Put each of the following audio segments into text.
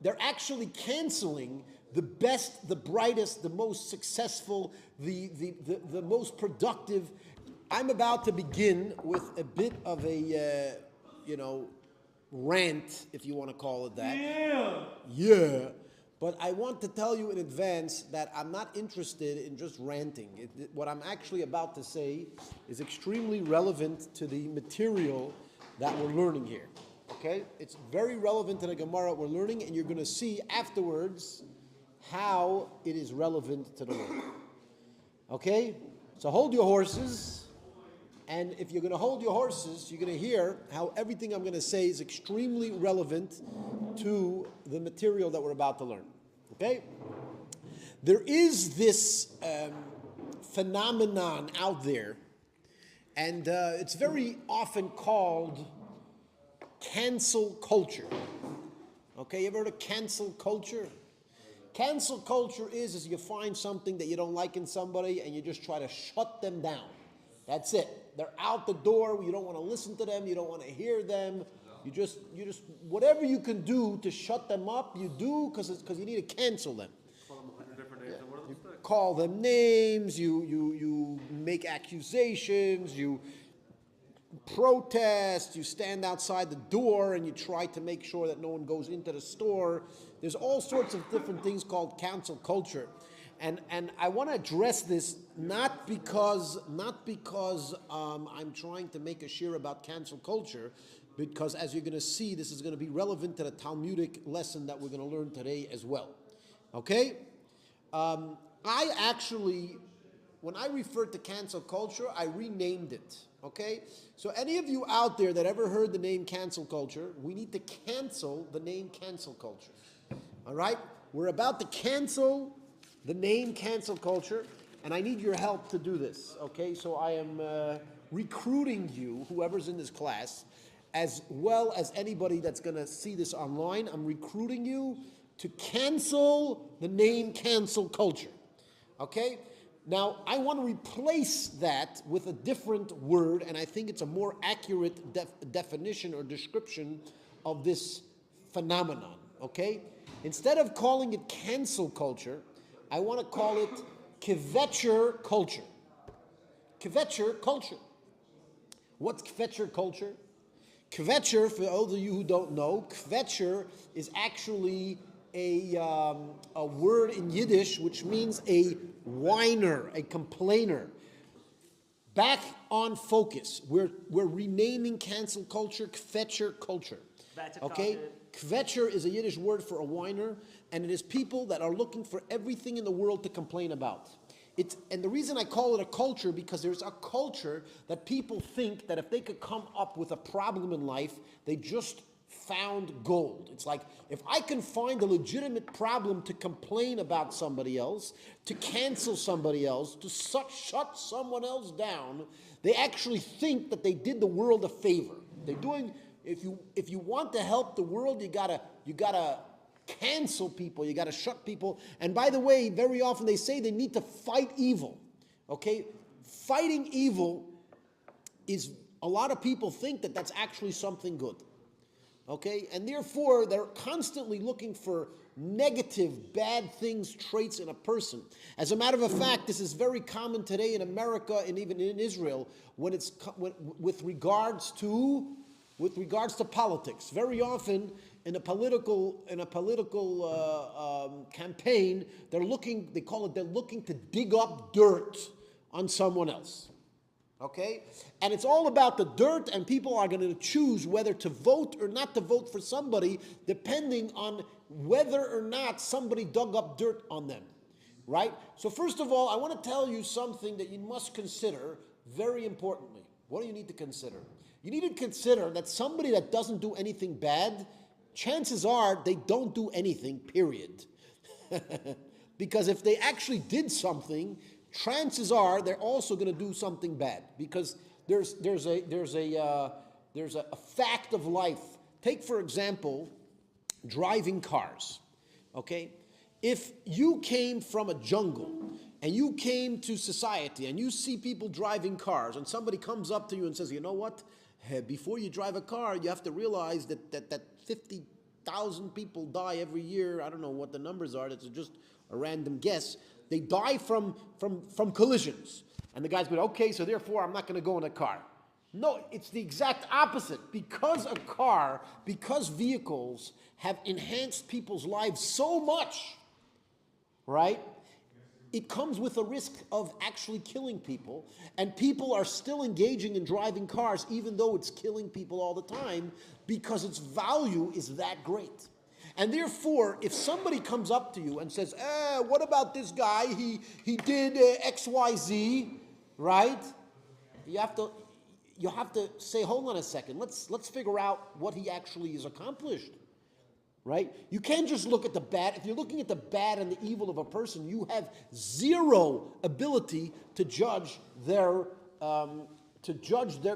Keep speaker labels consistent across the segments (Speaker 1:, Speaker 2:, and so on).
Speaker 1: they're actually canceling the best, the brightest, the most successful, the most productive. I'm about to begin with a bit of a, rant, if you want to call it that. Yeah. But I want to tell you in advance that I'm not interested in just ranting. What I'm actually about to say is extremely relevant to the material that we're learning here. Okay? It's very relevant to the Gemara we're learning, and you're going to see afterwards how it is relevant to the learning. Okay? So hold your horses, and if you're going to hold your horses, you're going to hear how everything I'm going to say is extremely relevant to the material that we're about to learn. Okay? There is this phenomenon out there, and it's very often called cancel culture. Okay, you ever heard of cancel culture? Cancel culture is you find something that you don't like in somebody and you just try to shut them down. That's it. They're out the door. You don't want to listen to them. You don't want to hear them. You just whatever you can do to shut them up, you do because you need to cancel them. You call them names. You make accusations. You protest, you stand outside the door and you try to make sure that no one goes into the store. There's all sorts of different things called cancel culture. And I want to address this not because I'm trying to make a shir about cancel culture, because as you're going to see, this is going to be relevant to the Talmudic lesson that we're going to learn today as well. Okay? I actually, when I referred to cancel culture, I renamed it. Okay? So any of you out there that ever heard the name cancel culture, we need to cancel the name cancel culture. All right? We're about to cancel the name cancel culture, and I need your help to do this. Okay? So I am recruiting you, whoever's in this class, as well as anybody that's going to see this online. I'm recruiting you to cancel the name cancel culture. Okay? Now, I want to replace that with a different word, and I think it's a more accurate definition or description of this phenomenon, okay? Instead of calling it cancel culture, I want to call it Kvecher culture. Kvecher culture. What's Kvecher culture? Kvecher, for those of you who don't know, Kvecher is actually a word in Yiddish which means a whiner, a complainer. Back on focus. We're renaming cancel culture Kvecher culture. Okay? Kvecher is a Yiddish word for a whiner, and it is people that are looking for everything in the world to complain about. And the reason I call it a culture, because there's a culture that people think that if they could come up with a problem in life, they just found gold. It's like, if I can find a legitimate problem to complain about somebody else, to cancel somebody else, to shut someone else down, they actually think that they did the world a favor. They're doing, if you want to help the world, you gotta cancel people, you gotta shut people. And by the way, very often they say they need to fight evil. Okay? Fighting evil is, a lot of people think that that's actually something good. Okay, and therefore they're constantly looking for negative, bad things, traits in a person. As a matter of fact, this is very common today in America and even in Israel when it's with regards to politics. Very often in a political campaign, they're looking to dig up dirt on someone else. Okay? And it's all about the dirt, and people are going to choose whether to vote or not to vote for somebody depending on whether or not somebody dug up dirt on them. Right? So first of all, I want to tell you something that you must consider very importantly. What do you need to consider? You need to consider that somebody that doesn't do anything bad, chances are they don't do anything, period. Because if they actually did something, chances are they're also going to do something bad, because there's a fact of life. Take, for example, driving cars. Okay, if you came from a jungle and you came to society and you see people driving cars, and somebody comes up to you and says, you know what? Before you drive a car, you have to realize that 50 100,000 people die every year. I don't know what the numbers are. That's just a random guess. They die from collisions. And the guy's going, okay, so therefore I'm not going to go in a car. No, it's the exact opposite. Because vehicles have enhanced people's lives so much, right? It comes with a risk of actually killing people, and people are still engaging in driving cars even though it's killing people all the time because its value is that great. And therefore, if somebody comes up to you and says, what about this guy? He did XYZ, right? You have to say, hold on a second, let's figure out what he actually has accomplished. Right? You can't just look at the bad. If you're looking at the bad and the evil of a person, you have zero ability to judge their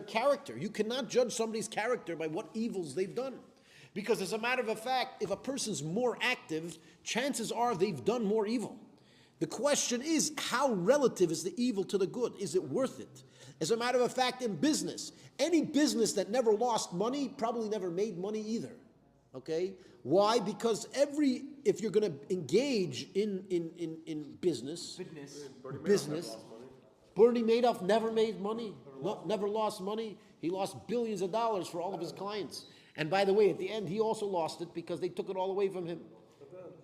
Speaker 1: character. You cannot judge somebody's character by what evils they've done. Because as a matter of fact, if a person's more active, chances are they've done more evil. The question is, how relative is the evil to the good? Is it worth it? As a matter of fact, in business, any business that never lost money probably never made money either. Okay? Why? Because if you're going to engage in business, Bernie Madoff never made money, never lost money. He lost billions of dollars for all of his clients. And by the way, at the end, he also lost it because they took it all away from him.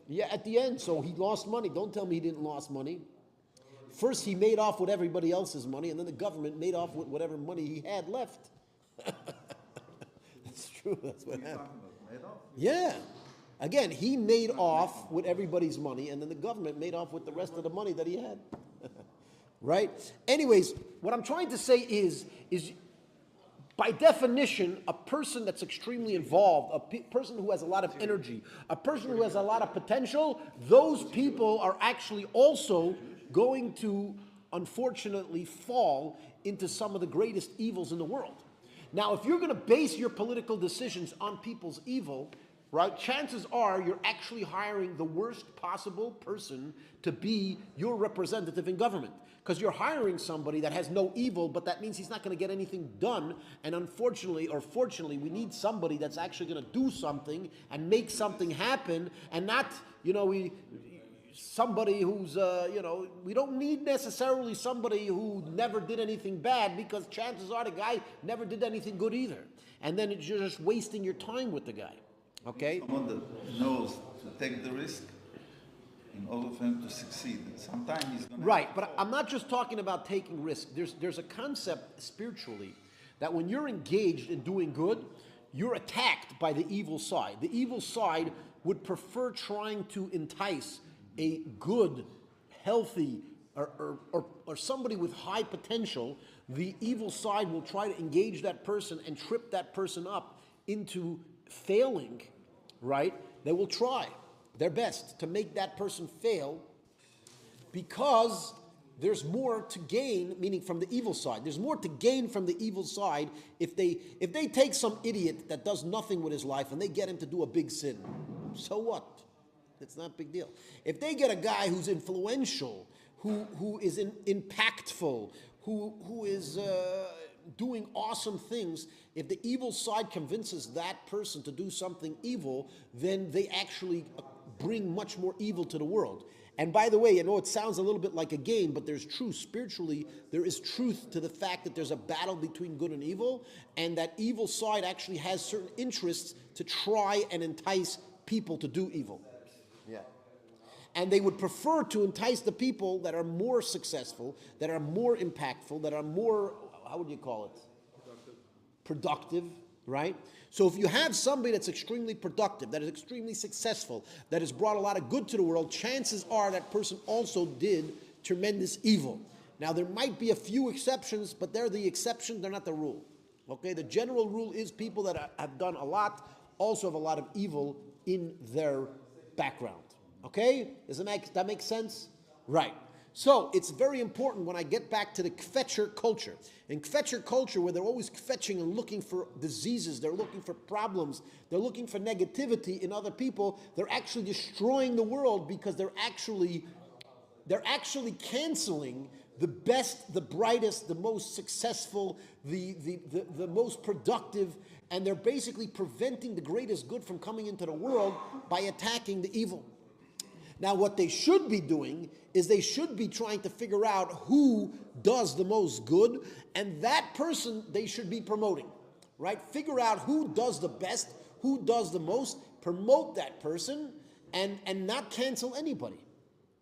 Speaker 1: Yeah, at the end, so he lost money. Don't tell me he didn't lose money. First, he made off with everybody else's money, and then the government made off with whatever money he had left. That's true. That's what happened. Yeah. Again, he made off with everybody's money, and then the government made off with the rest of the money that he had. Right? Anyways, what I'm trying to say is by definition, a person that's extremely involved, a person who has a lot of energy, a person who has a lot of potential, those people are actually also going to, unfortunately, fall into some of the greatest evils in the world. Now, if you're going to base your political decisions on people's evil, right, chances are you're actually hiring the worst possible person to be your representative in government. Because you're hiring somebody that has no evil, but that means he's not going to get anything done. And unfortunately, or fortunately, we need somebody that's actually going to do something and make something happen, and not, somebody who's, we don't need necessarily somebody who never did anything bad, because chances are the guy never did anything good either. And then you're just wasting your time with the guy. Okay?
Speaker 2: Someone that knows to take the risk in order for him to succeed. Sometimes he's going to...
Speaker 1: Right, but I'm not just talking about taking risk. There's a concept spiritually that when you're engaged in doing good, you're attacked by the evil side. The evil side would prefer trying to entice a good, healthy, or somebody with high potential. The evil side will try to engage that person and trip that person up into failing, right? They will try their best to make that person fail, because there's more to gain, meaning from the evil side. There's more to gain from the evil side if they take some idiot that does nothing with his life and they get him to do a big sin. So what? It's not a big deal. If they get a guy who's influential, who is impactful, who is doing awesome things, if the evil side convinces that person to do something evil, then they actually bring much more evil to the world. And by the way, I know it sounds a little bit like a game, but there's truth. Spiritually, there is truth to the fact that there's a battle between good and evil, and that evil side actually has certain interests to try and entice people to do evil. Yeah. And they would prefer to entice the people that are more successful, that are more impactful, that are more, how would you call it? Productive, right? So if you have somebody that's extremely productive, that is extremely successful, that has brought a lot of good to the world, chances are that person also did tremendous evil. Now, there might be a few exceptions, but they're the exception, they're not the rule. Okay? The general rule is people that have done a lot also have a lot of evil in their background. Okay? Does that make sense? Right. So it's very important when I get back to the Kvecher culture. In Kvecher culture, where they're always kvetching and looking for diseases, they're looking for problems, they're looking for negativity in other people, they're actually destroying the world, because they're actually canceling the best, the brightest, the most successful, the most productive, and they're basically preventing the greatest good from coming into the world by attacking the evil. Now, what they should be doing is they should be trying to figure out who does the most good, and that person they should be promoting, right? Figure out who does the best, who does the most, promote that person, and not cancel anybody,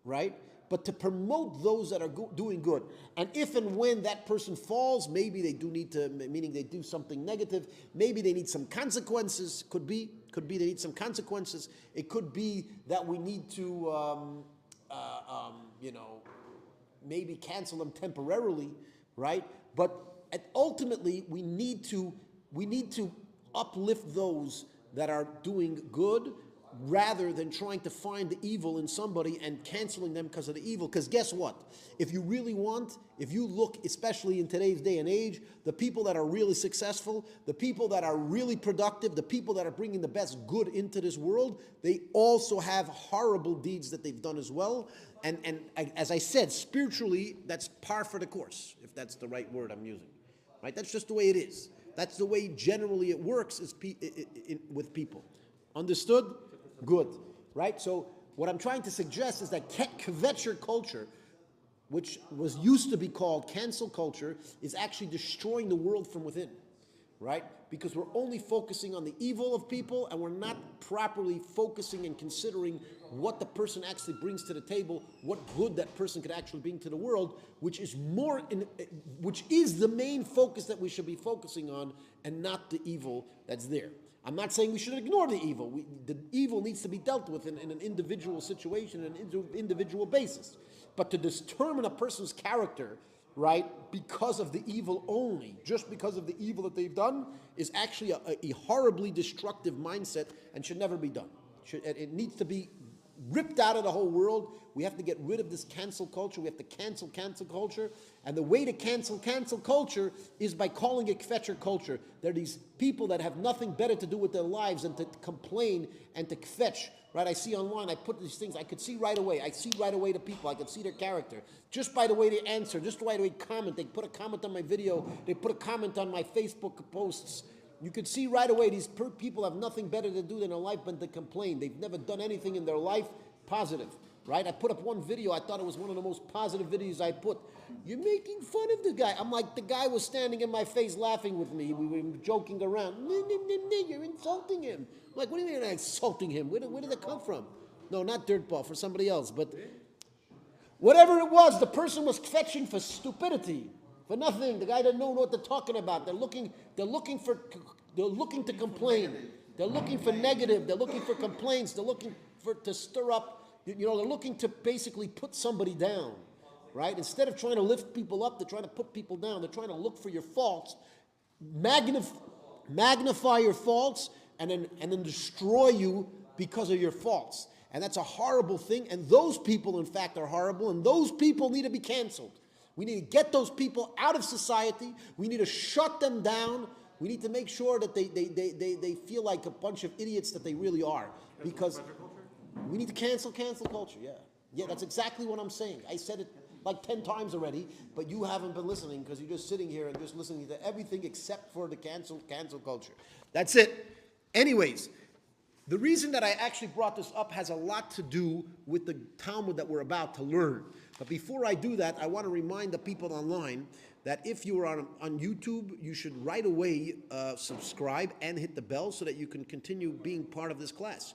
Speaker 1: right? But to promote those that are doing good. And if and when that person falls, maybe they do need to, meaning they do something negative, maybe they need some consequences, could be they need some consequences. It could be that we need to, maybe cancel them temporarily, right? But ultimately, we need to uplift those that are doing good, rather than trying to find the evil in somebody and canceling them because of the evil. Because guess what? If you look, especially in today's day and age, the people that are really successful, the people that are really productive, the people that are bringing the best good into this world, they also have horrible deeds that they've done as well. And as I said, spiritually, that's par for the course, if that's the right word I'm using. Right? That's just the way it is. That's the way generally it works with people. Understood? Good, right? So what I'm trying to suggest is that Kvecher culture, which was used to be called cancel culture, is actually destroying the world from within, right? Because we're only focusing on the evil of people, and we're not properly focusing and considering what the person actually brings to the table, what good that person could actually bring to the world, which is the main focus that we should be focusing on, and not the evil that's there. I'm not saying we should ignore the evil. The evil needs to be dealt with in an individual situation, an individual basis. But to determine a person's character, right, because of the evil only, just because of the evil that they've done, is actually a horribly destructive mindset and should never be done. It needs to be ripped out of the whole world. We have to get rid of this cancel culture. We have to cancel culture. And the way to cancel culture is by calling it Kvecher culture. There are these people that have nothing better to do with their lives than to complain and to kvetch. Right? I see online, I put these things, I could see right away. I see right away the people. I could see their character. Just by the way they answer, just by the way they comment. They put a comment on my video. They put a comment on my Facebook posts. You could see right away these people have nothing better to do in their life than to complain. They've never done anything in their life positive, right? I put up one video. I thought it was one of the most positive videos I put. You're making fun of the guy. I'm like, the guy was standing in my face laughing with me. We were joking around. You're insulting him. I'm like, what do you mean I'm insulting him? Where did it come from? No, not Dirtball, for somebody else. But whatever it was, the person was fetching for stupidity. For nothing. The guy doesn't know what they're talking about. They're looking to complain. They're looking for negative. They're looking for complaints. They're looking to stir up. They're looking to basically put somebody down, right? Instead of trying to lift people up, they're trying to put people down. They're trying to look for your faults, magnify your faults, and then destroy you because of your faults. And that's a horrible thing. And those people, in fact, are horrible. And those people need to be canceled. We need to get those people out of society. We need to shut them down. We need to make sure that they feel like a bunch of idiots that they really are. Because we need to cancel culture, yeah. Yeah, that's exactly what I'm saying. I said it like 10 times already, but you haven't been listening because you're just sitting here and just listening to everything except for the cancel culture. That's it. Anyways, the reason that I actually brought this up has a lot to do with the Talmud that we're about to learn. But before I do that, I want to remind the people online that if you are on YouTube, you should right away subscribe and hit the bell so that you can continue being part of this class.